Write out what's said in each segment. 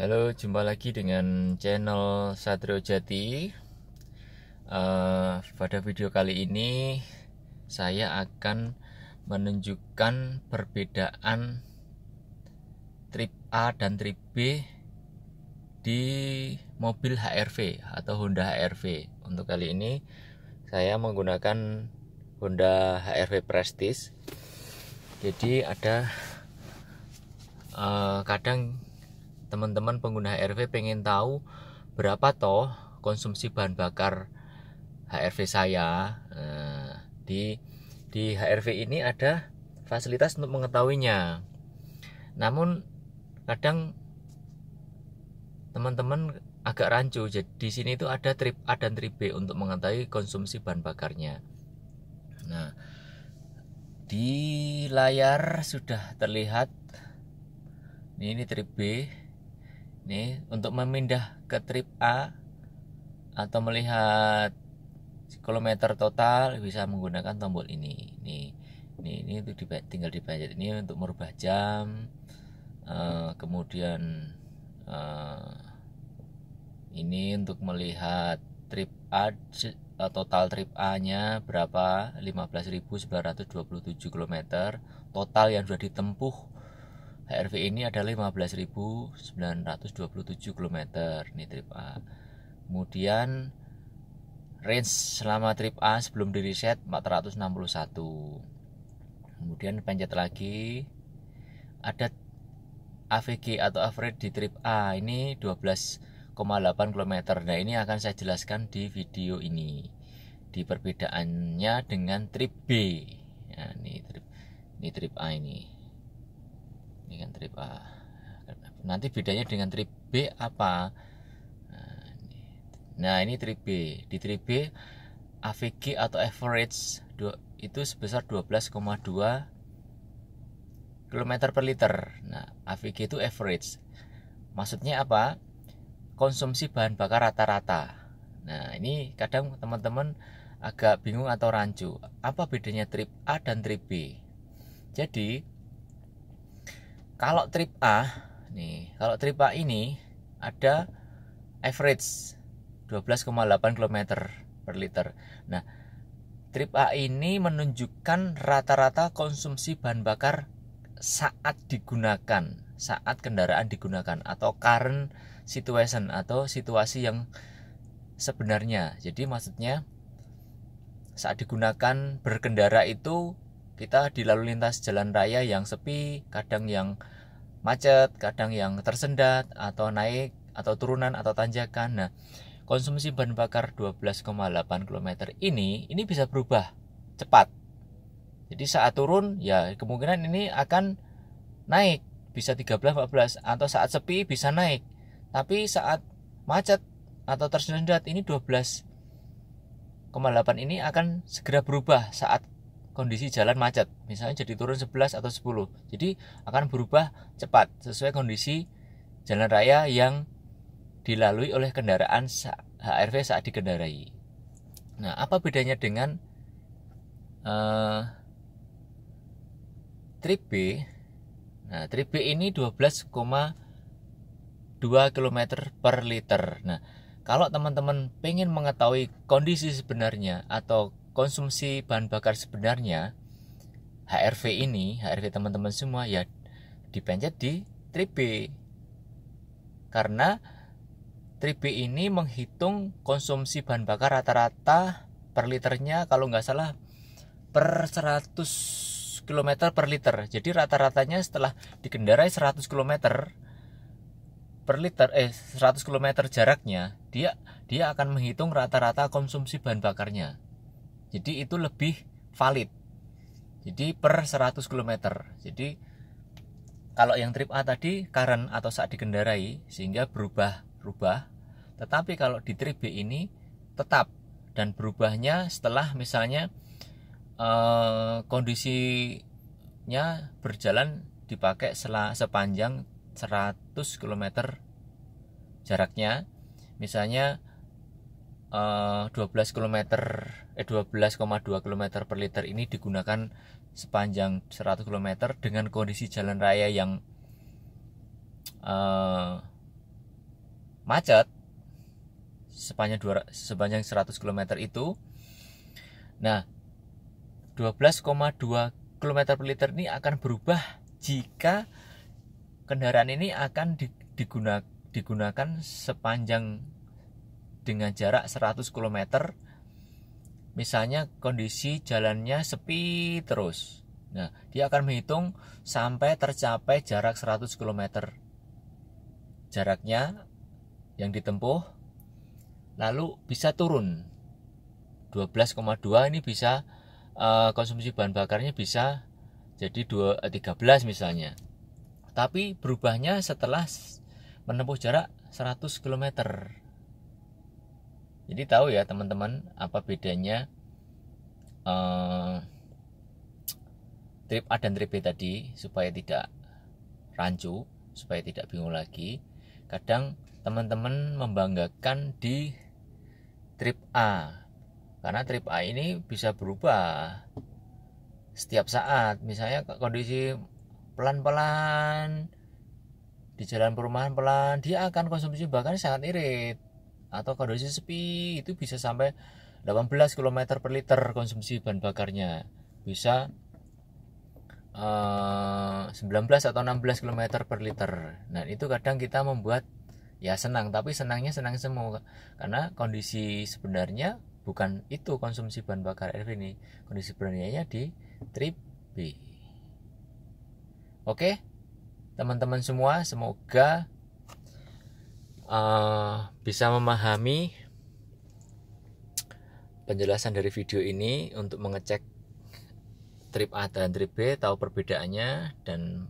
Halo, jumpa lagi dengan channel Satrio Jati. Pada video kali ini saya akan menunjukkan perbedaan trip A dan trip B di mobil HR-V atau Honda HR-V. Untuk kali ini saya menggunakan Honda HR-V Prestige. Jadi ada kadang teman-teman pengguna HRV pengen tahu berapa toh konsumsi bahan bakar HRV saya. Di HRV ini ada fasilitas untuk mengetahuinya. Namun kadang teman-teman agak rancu. Jadi di sini itu ada trip A dan trip B untuk mengetahui konsumsi bahan bakarnya. Nah, di layar sudah terlihat ini trip B. Nih, untuk memindah ke trip A atau melihat kilometer total bisa menggunakan tombol ini. Ini untuk tinggal dipencet ini untuk merubah jam. Kemudian ini untuk melihat trip A, total trip A-nya berapa? 15.927 km. Total yang sudah ditempuh HRV ini adalah 15.927 km. Ini trip A. Kemudian range selama trip A sebelum di reset 461. Kemudian pencet lagi, ada AVG atau average di trip A ini 12,8 km. Nah, ini akan saya jelaskan di video ini, di perbedaannya dengan trip B. Nah, ini trip A ini kan trip A. Nanti bedanya dengan trip B apa? Nah, ini trip B. Di trip B AVG atau average itu sebesar 12,2 km per liter. Nah, AVG itu average. Maksudnya apa? Konsumsi bahan bakar rata-rata. Nah, ini kadang teman-teman agak bingung atau rancu. Apa bedanya trip A dan trip B? Jadi kalau trip A ini ada average 12,8 km per liter. Nah, trip A ini menunjukkan rata-rata konsumsi bahan bakar saat kendaraan digunakan, atau current situation, atau situasi yang sebenarnya. Jadi maksudnya saat digunakan berkendara itu kita di lalu lintas jalan raya yang sepi, kadang yang macet, kadang yang tersendat, atau naik atau turunan atau tanjakan. Nah, konsumsi bahan bakar 12,8 km ini bisa berubah cepat. Jadi saat turun ya kemungkinan ini akan naik bisa 13-14, atau saat sepi bisa naik. Tapi saat macet atau tersendat ini 12,8 ini akan segera berubah saat kondisi jalan macet, misalnya jadi turun 11 atau 10. Jadi akan berubah cepat sesuai kondisi jalan raya yang dilalui oleh kendaraan HRV saat dikendarai. Nah, apa bedanya dengan trip B? Nah, trip B ini 12,2 km per liter. Nah, kalau teman-teman pengen mengetahui kondisi sebenarnya atau konsumsi bahan bakar sebenarnya HRV teman-teman semua, ya dipencet di trip B. Karena trip B ini menghitung konsumsi bahan bakar rata-rata per liternya kalau nggak salah per 100 km per liter. Jadi rata-ratanya setelah dikendarai 100 km per liter 100 km jaraknya, dia akan menghitung rata-rata konsumsi bahan bakarnya. Jadi itu lebih valid. Jadi per 100 km. Jadi kalau yang trip A tadi current atau saat dikendarai sehingga berubah. Tetapi kalau di trip B ini tetap, dan berubahnya setelah misalnya kondisinya berjalan dipakai sepanjang 100 km jaraknya. Misalnya 12,2 km per liter ini digunakan sepanjang 100 km dengan kondisi jalan raya yang macet sepanjang 100 km itu. Nah, 12,2 km per liter ini akan berubah jika kendaraan ini akan digunakan sepanjang dengan jarak 100 km. Misalnya kondisi jalannya sepi terus. Nah, dia akan menghitung sampai tercapai jarak 100 km. Jaraknya yang ditempuh, lalu bisa turun 12,2 ini bisa konsumsi bahan bakarnya bisa jadi 13 misalnya. Tapi berubahnya setelah menempuh jarak 100 km. Jadi tahu ya teman-teman apa bedanya trip A dan trip B tadi, supaya tidak rancu, supaya tidak bingung lagi. Kadang teman-teman membanggakan di trip A, karena trip A ini bisa berubah setiap saat. Misalnya kondisi pelan-pelan di jalan perumahan pelan, dia akan konsumsi bahkan sangat irit. Atau kondisi sepi itu bisa sampai 18 km per liter konsumsi bahan bakarnya, bisa 19 atau 16 km per liter. Nah, itu kadang kita membuat ya senang, tapi senangnya senang semu, karena kondisi sebenarnya bukan itu konsumsi bahan bakar RV ini. Kondisi sebenarnya di trip B. Oke, teman-teman semua, semoga bisa memahami penjelasan dari video ini untuk mengecek trip A dan trip B, tahu perbedaannya, dan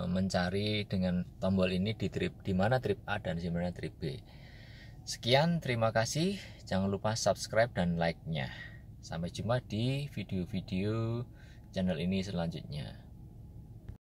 mencari dengan tombol ini di mana trip A dan di mana trip B. Sekian, terima kasih. Jangan lupa subscribe dan like-nya. Sampai jumpa di video-video channel ini selanjutnya.